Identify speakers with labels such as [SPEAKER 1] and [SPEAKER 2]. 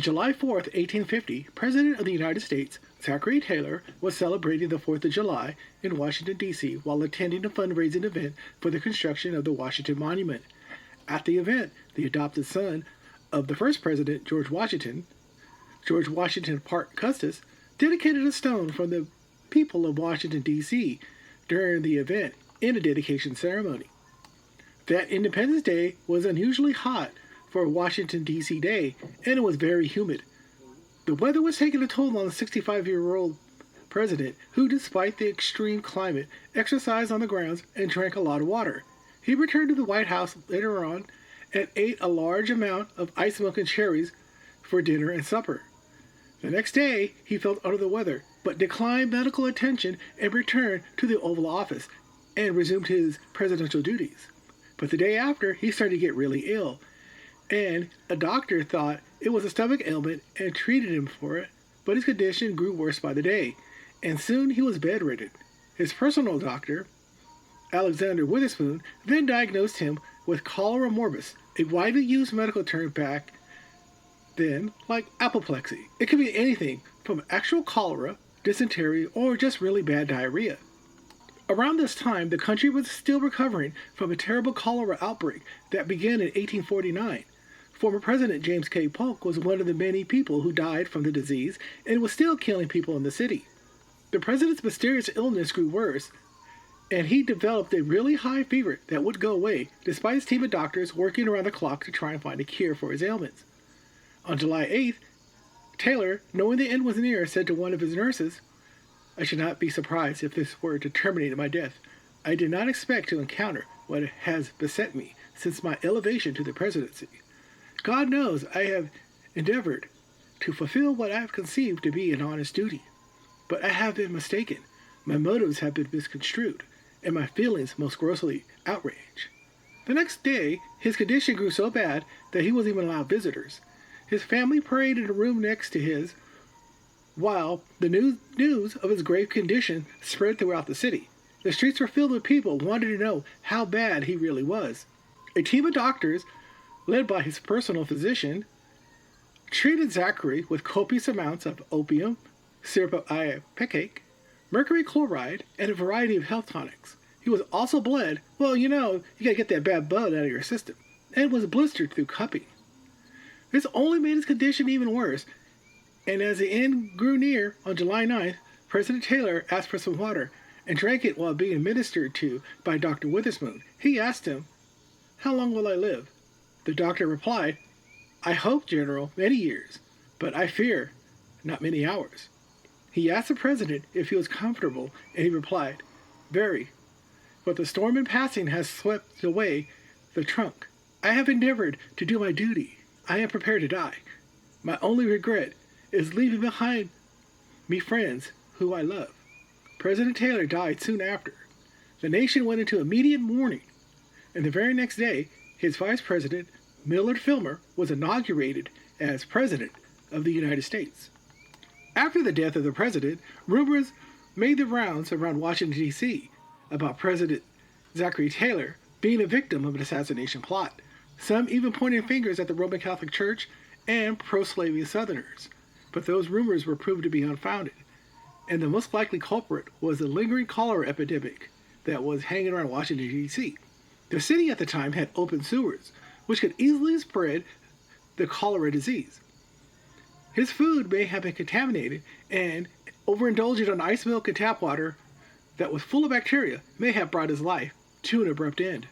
[SPEAKER 1] July 4th, 1850, President of the United States, Zachary Taylor, was celebrating the 4th of July in Washington, D.C. while attending a fundraising event for the construction of the Washington Monument. At the event, the adopted son of the first president, George Washington Parke Custis, dedicated a stone from the people of Washington, D.C. during the event in a dedication ceremony. That Independence Day was unusually hot for a Washington, D.C. day, and it was very humid. The weather was taking a toll on the 65-year-old president, who, despite the extreme climate, exercised on the grounds and drank a lot of water. He returned to the White House later on and ate a large amount of ice milk and cherries for dinner and supper. The next day, he felt under the weather, but declined medical attention and returned to the Oval Office and resumed his presidential duties. But the day after, he started to get really ill, and a doctor thought it was a stomach ailment and treated him for it, but his condition grew worse by the day, and soon he was bedridden. His personal doctor, Alexander Witherspoon, then diagnosed him with cholera morbus, a widely used medical term back then like apoplexy. It could be anything from actual cholera, dysentery, or just really bad diarrhea. Around this time, the country was still recovering from a terrible cholera outbreak that began in 1849. Former President James K. Polk was one of the many people who died from the disease and was still killing people in the city. The president's mysterious illness grew worse, and he developed a really high fever that would go away, despite his team of doctors working around the clock to try and find a cure for his ailments. On July 8th, Taylor, knowing the end was near, said to one of his nurses, "I should not be surprised if this were to terminate in my death. I did not expect to encounter what has beset me since my elevation to the presidency. God knows I have endeavored to fulfill what I have conceived to be an honest duty. But I have been mistaken, my motives have been misconstrued, and my feelings most grossly outraged." The next day, his condition grew so bad that he wasn't even allowed visitors. His family prayed in a room next to his, while the news of his grave condition spread throughout the city. The streets were filled with people wanting to know how bad he really was. A team of doctors, led by his personal physician, treated Zachary with copious amounts of opium, syrup of ipecac, mercury chloride, and a variety of health tonics. He was also bled, well, you gotta get that bad blood out of your system, and was blistered through cupping. This only made his condition even worse, and as the end grew near, on July 9th, President Taylor asked for some water and drank it while being ministered to by Dr. Witherspoon. He asked him, "How long will I live?" The doctor replied, "I hope, General, many years, but I fear not many hours." He asked the president if he was comfortable, and he replied, "Very, but the storm in passing has swept away the trunk. I have endeavored to do my duty. I am prepared to die. My only regret is leaving behind me friends who I love." President Taylor died soon after. The nation went into immediate mourning, and the very next day, his vice president, Millard Fillmore, was inaugurated as President of the United States. After the death of the president, rumors made the rounds around Washington, D.C. about President Zachary Taylor being a victim of an assassination plot, some even pointing fingers at the Roman Catholic Church and pro-slavery Southerners. But those rumors were proved to be unfounded, and the most likely culprit was the lingering cholera epidemic that was hanging around Washington, D.C. The city at the time had open sewers, which could easily spread the cholera disease. His food may have been contaminated, and overindulging on ice milk and tap water that was full of bacteria may have brought his life to an abrupt end.